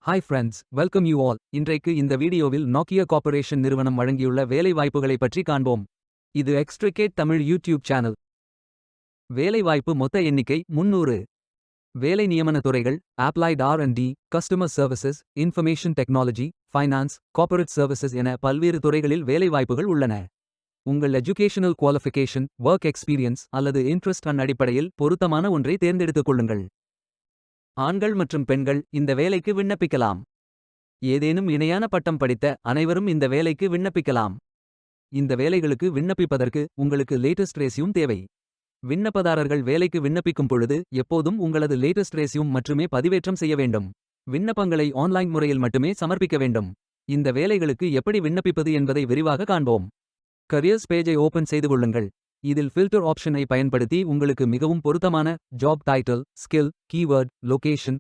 Hi friends, welcome you all. இன்றைக்கு இந்த வீடியோவில் நோக்கியா கார்ப்பரேஷன் நிறுவனம் வழங்கியுள்ள வேலை வாய்ப்புகளை பற்றி காண்போம். இது எக்ஸ்ட்ரிகேட் தமிழ் யூடியூப் சேனல். வேலைவாய்ப்பு மொத்த எண்ணிக்கை 300. வேலை நியமன துறைகள் applied R&D, customer services, information technology, finance, corporate services என பல்வேறு துறைகளில் வேலைவாய்ப்புகள் உள்ளன. உங்கள் எஜுகேஷனல் குவாலிஃபிகேஷன், ஒர்க் எக்ஸ்பீரியன்ஸ் அல்லது இன்ட்ரெஸ்ட் அடிப்படையில் பொருத்தமான ஒன்றை தேர்ந்தெடுத்துக் கொள்ளுங்கள். ஆண்கள் மற்றும் பெண்கள் இந்த வேலைக்கு விண்ணப்பிக்கலாம். ஏதேனும் இணையான பட்டம் படித்த அனைவரும் இந்த வேலைக்கு விண்ணப்பிக்கலாம். இந்த வேலைகளுக்கு விண்ணப்பிப்பதற்கு உங்களுக்கு லேட்டஸ்ட் ரெஸ்யூம் தேவை. விண்ணப்பதாரர்கள் வேலைக்கு விண்ணப்பிக்கும் பொழுது எப்போதும் உங்களது லேட்டஸ்ட் ரெஸ்யூம் மட்டுமே பதிவேற்றம் செய்ய வேண்டும். விண்ணப்பங்களை ஆன்லைன் முறையில் மட்டுமே சமர்ப்பிக்க வேண்டும். இந்த வேலைகளுக்கு எப்படி விண்ணப்பிப்பது என்பதை விரிவாக காண்போம். கரியர்ஸ் பேஜை ஓபன் செய்து கொள்ளுங்கள். இதில் ஃபில்டர் ஆப்ஷனை பயன்படுத்தி உங்களுக்கு மிகவும் பொருத்தமான job title, skill, keyword, location,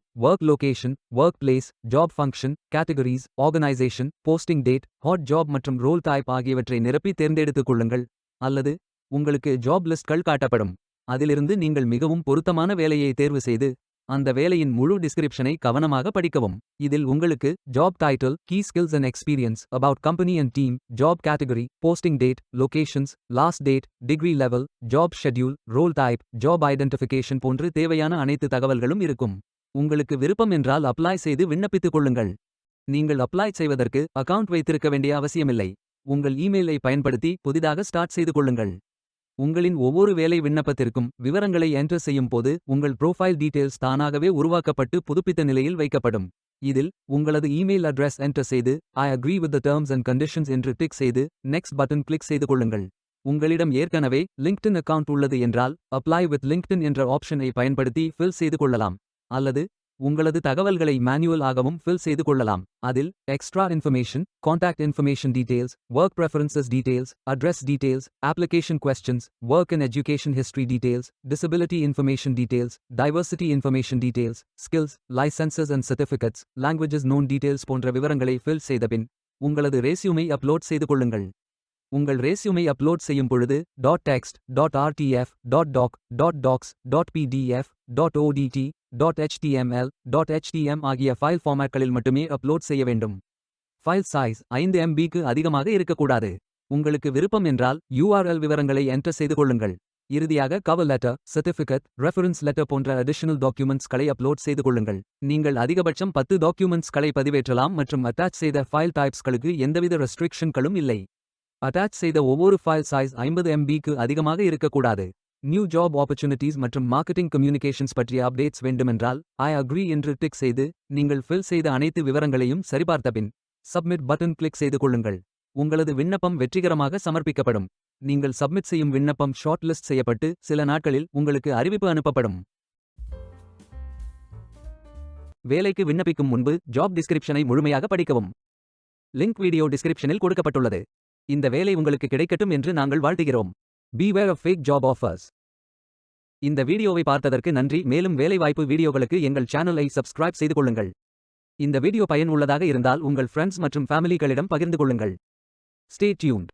work place, job function, categories, organisation, posting date, hot job மற்றும் ரோல் டைப் ஆகியவற்றை நிரப்பி தேர்ந்தெடுத்துக் கொள்ளுங்கள். அல்லது உங்களுக்கு ஜாப் லிஸ்ட்கள் காட்டப்படும். அதிலிருந்து நீங்கள் மிகவும் பொருத்தமான வேலையை தேர்வு செய்து அந்த வேலையின் முழு டிஸ்கிரிப்ஷனை கவனமாக படிக்கவும். இதில் உங்களுக்கு job title, key skills and experience, about company and team, job category, posting date, locations, last date, degree level, job schedule, role type, job identification போன்று தேவையான அனைத்து தகவல்களும் இருக்கும். உங்களுக்கு விருப்பம் என்றால் அப்ளை செய்து விண்ணப்பித்துக் கொள்ளுங்கள். நீங்கள் அப்ளை செய்வதற்கு அக்கவுண்ட் வைத்திருக்க வேண்டிய அவசியமில்லை. உங்கள் இமெயிலை பயன்படுத்தி புதிதாக ஸ்டார்ட் செய்து கொள்ளுங்கள். உங்களின் ஒவ்வொரு வேலை விண்ணப்பத்திற்கும் விவரங்களை என்டர் செய்யும் போது உங்கள் ப்ரோஃபைல் டீடைல்ஸ் தானாகவே உருவாக்கப்பட்டு புதுப்பித்த நிலையில் வைக்கப்படும். இதில் உங்களது இமெயில் அட்ரஸ் என்டர் செய்து I agree with the terms and conditions என்று டிக் செய்து நெக்ஸ்ட் பட்டன் கிளிக் செய்து கொள்ளுங்கள். உங்களிடம் ஏற்கனவே லிங்க்டின் அக்கவுண்ட் உள்ளது என்றால் அப்ளை வித் லிங்க்டின் என்ற ஆப்ஷனை பயன்படுத்தி ஃபில் செய்து கொள்ளலாம். அல்லது உங்களது தகவல்களை மேனுவல் ஆகவும் ஃபில் செய்து கொள்ளலாம். அதில் extra information, contact information details, work preferences details, address details, application questions, work and education history details, disability information details, diversity information details, skills, licences and certificates, languages known details போன்ற விவரங்களை fill செய்தபின் உங்களது ரெஸ்யூமை upload செய்து கொள்ளுங்கள். உங்கள் ரெஸ்யூமை upload செய்யும் பொழுது .text, .rtf, .doc, .docs, .pdf, .odt, .html, .htm ஆகிய ஃபைல் ஃபார்மேட்களில் மட்டுமே அப்லோட் செய்ய வேண்டும். ஃபைல் சைஸ் 5 MBக்கு அதிகமாக இருக்கக்கூடாது. உங்களுக்கு விருப்பம் என்றால் URL விவரங்களை என்டர் செய்து கொள்ளுங்கள். இறுதியாக cover letter, certificate, reference letter போன்ற அடிஷனல் டாக்குமெண்ட்ஸ்களை அப்லோட் செய்து கொள்ளுங்கள். நீங்கள் அதிகபட்சம் 10 டாக்குமெண்ட்ஸ்களை பதிவேற்றலாம் மற்றும் அட்டாச் செய்த ஃபைல் டைப்ஸ்களுக்கு எந்தவித ரெஸ்ட்ரிக்ஷன்களும் இல்லை. அட்டாச் செய்த ஒவ்வொரு ஃபைல் சைஸ் 50 MBக்கு அதிகமாக இருக்கக்கூடாது. நியூ ஜாப் ஆப்பர்ச்சுனிட்டிஸ் மற்றும் மார்க்கெட்டிங் கம்யூனிகேஷன்ஸ் பற்றிய அப்டேட்ஸ் வேண்டுமென்றால் ஐ அக்ரி என்று டிக் செய்து நீங்கள் ஃபில் செய்த அனைத்து விவரங்களையும் சரிபார்த்தபின் சப்மிட் பட்டன் கிளிக் செய்து கொள்ளுங்கள். உங்களது விண்ணப்பம் வெற்றிகரமாக சமர்ப்பிக்கப்படும். நீங்கள் சப்மிட் செய்யும் விண்ணப்பம் ஷார்ட் லிஸ்ட் செய்யப்பட்டு சில நாட்களில் உங்களுக்கு அறிவிப்பு அனுப்பப்படும். வேலைக்கு விண்ணப்பிக்கும் முன்பு ஜாப் டிஸ்கிரிப்ஷனை முழுமையாக படிக்கவும். லிங்க் வீடியோ டிஸ்கிரிப்ஷனில் கொடுக்கப்பட்டுள்ளது. இந்த வேலை உங்களுக்கு கிடைக்கட்டும் என்று நாங்கள் வாழ்த்துகிறோம். Beware of fake job offers. இந்த வீடியோவை பார்த்ததற்கு நன்றி. மேலும் வேலைவாய்ப்பு வீடியோகளுக்கு எங்கள் சேனலை சப்ஸ்கிரைப் செய்து கொள்ளுங்கள். இந்த வீடியோ பயன் உள்ளதாக இருந்தால் உங்கள் ஃப்ரெண்ட்ஸ் மற்றும் ஃபேமிலிகளிடம் பகிர்ந்து கொள்ளுங்கள். Stay tuned.